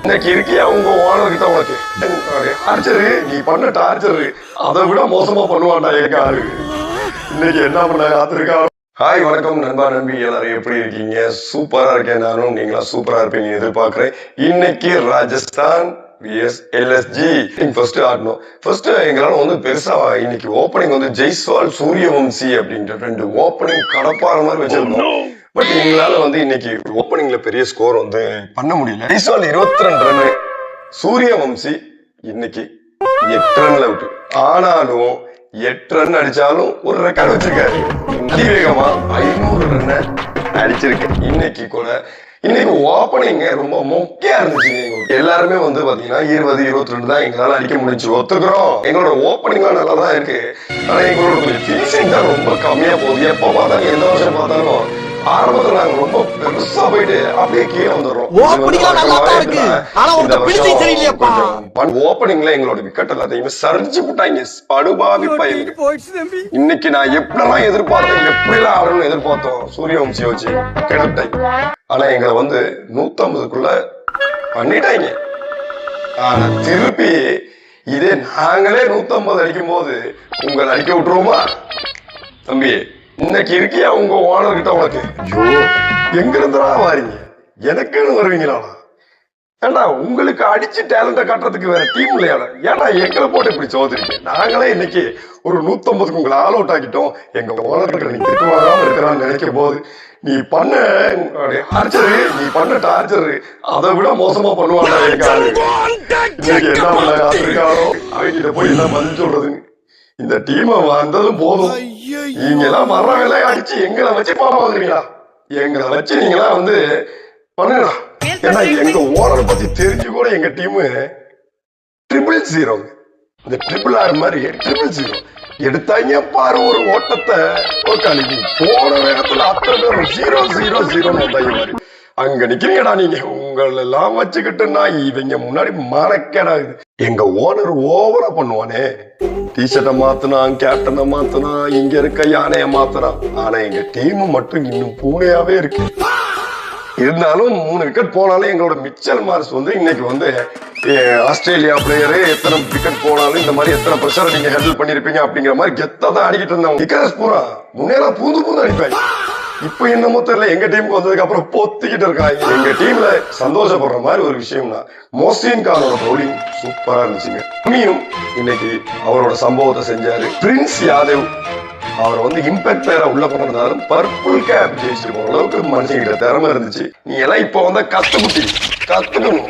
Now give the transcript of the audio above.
இன்னைக்கு இருக்கியா உங்க ஓனர் கிட்ட உனக்கு டார்ச்சரு, நீ பண்ண டார்ச்சரு அதை விட மோசமா பண்ணுவான்டா எங்க ஆளு. இன்னைக்கு என்ன பண்ண காத்திருக்கா. ஹாய் வணக்கம் நண்பா நம்பி, எல்லாரும் எப்படி இருக்கீங்க? சூப்பரா இருக்கேன், நானும் நீங்களா சூப்பரா இருப்பீங்க எதிர்பார்க்கிறேன். இன்னைக்கு ராஜஸ்தான் விஎஸ் எல்எஸ்ஜி ஃபர்ஸ்ட் ஆடணும். ஃபர்ஸ்ட் எங்களால வந்து பெருசா இன்னைக்கு ஓப்பனிங் வந்து ஜெய்ஸ்வால் சூரியவம்சி அப்படின்ற ரெண்டு ஓப்பனிங் கடப்பாற மாதிரி வச்சிருந்தோம். பட் எங்களால வந்து இன்னைக்கு ஓப்பனிங்ல பெரிய ஸ்கோர் வந்து பண்ண முடியல. ஜெய்ஸ்வால் 22 ரன், சூரியவம்சி இன்னைக்கு 8 ரன்ல விட்டு. ஆனாலும் 8 ரன் அடிச்சாலும் ஒரு ரெக்கார்ட் வச்சிருக்காரு. அதிவேகமா 500 ரன் அடிச்சிருக்கு. இன்னைக்கு கூட இன்னைக்கு ஓப்பனிங் ரொம்ப மொக்கையா இருந்துச்சு. எல்லாருமே வந்து பாத்தீங்கன்னா 20-22 தான் எங்களால அடிக்க முடிஞ்சு ஒத்துக்கிறோம். எங்களோட ஓப்பனிங்லாம் நல்லா தான் இருக்கு. ஆனா எங்களோட கொஞ்சம் ஃபினிஷிங் தான் ரொம்ப கம்மியா போகுது. எப்ப பார்த்தாலும் எந்த வருஷம் பார்த்தாலும் ஆரம்பத்துல நாங்க ரொம்ப பெருசா போயிட்டு அப்படியே கீழே வந்துடுறோம். ஓப்பனிங்ல எங்களோட விக்கெட் எல்லாத்தையுமே சரிஞ்சு விட்டாங்க. படுபாவி பையன். இன்னைக்கு நான் எப்படிலாம் எதிர்பார்த்தேன், எப்படிலாம் ஆடணும்னு எதிர்பார்த்தோம் சூரியவம்சியை வச்சு கிடப்பிட்டாங்க. ஆனா எங்களை வந்து 150க்குள்ள பண்ணிட்டாங்க. ஆனா திருப்பி இதே நாங்களே 150 அடிக்கும் போது உங்களை அடிக்க விட்டுருவோமா தம்பி? இன்னைக்கு இருக்கியா உங்க ஓனர் கிட்ட உனக்கு? ஐயோ, எங்க இருந்துடா வாரீங்க? எனக்குன்னு வருவீங்களா? ஏன்னா உங்களுக்கு அடிச்சு டேலண்ட காட்டுறதுக்கு வேற டீம் இல்லையா? ஏன்னா எங்களை போட்டு இப்படி சோதரிங்க. நாங்களே இன்னைக்கு ஒரு 150க்கு உங்களை ஆல் அவுட் ஆக்கிட்டோம். எங்க ஓனர்கிட்ட நீ திட்டு வாங்காம இருக்கிறான்னு நினைக்கும் போது நீ பண்ண டார்ச்சரு அதை விட மோசமா பண்ணுவாங்க எங்க ஆளு. இன்னைக்கு என்ன பண்ண காத்திருக்காரோ அவங்கிட்ட போய் என்ன பதில் சொல்றதுன்னு. இந்த டீமை வந்ததும் போதும். நீங்க எல்லாம் மர வேலையை அடிச்சு எங்களை வச்சு பாப்பாங்களா? எங்களை வச்சு நீங்களா வந்து பண்ணுங்களா? ஏன்னா எங்க ஓனரை பத்தி தெரிஞ்சு கூட எங்க டீமு 000. இந்த RRR மாதிரி 000 எடுத்தாங்க பாரு. ஒரு ஓட்டத்தை ஒரு கழிவு போன வேகத்துல அத்தனை பேரும் 0-0-0 வந்தாங்க மாதிரி. அங்க நிக்கிறீங்கடா நீங்க. உங்களை எல்லாம் வச்சுக்கிட்டுன்னா இவங்க முன்னாடி மறக்கடாது. எங்க ஓனர் ஓவரா பண்ணுவானே. டிஷர்ட்டை மாத்தினான், கேப்டனை மாத்தினான், இங்க இருக்க யானைய மாத்தினான். ஆனா எங்க டீம் மட்டும் இன்னும் பூனையாவே இருக்கு. இருந்தாலும் 3 விக்கெட் போனாலும் எங்களோட மிச்சல் மார்ஸ் வந்து இன்னைக்கு வந்து ஆஸ்திரேலியா பிளேயரு எத்தனை விக்கெட் போனாலும் இந்த மாதிரி எத்தனை ப்ரெஷரை நீங்க ஹேண்டில் பண்ணிருப்பீங்க அப்படிங்கிற மாதிரி கெத்தா தான் அடிக்கிட்டு இருந்தாங்க. விக்கெட் பூரா முன்னேலாம் பூந்து அடிப்பாங்க. இப்ப என்னமோ தெரியல, எங்க டீமுக்கு வந்ததுக்கு அப்புறம் பொத்திக்கிட்டு இருக்காங்க. எங்க டீம்ல சந்தோஷப்படுற மாதிரி ஒரு விஷயம்னா மொஹ்சின் கானோட பவுலிங் சூப்பரா இருந்துச்சுங்க. அம்மியும் இன்னைக்கு அவரோட சம்பவத்தை செஞ்சாரு. பிரின்ஸ் யாதவ் அவரை வந்து இம்பாக்ட் பிளேயரா உள்ள கொண்டிருந்தாலும் பர்பிள் கேப் ஜெயிச்சிருக்க அளவுக்கு மனுஷங்கிட்ட திறமை இருந்துச்சு. நீ எல்லாம் இப்ப வந்தா கத்துக்கணும்.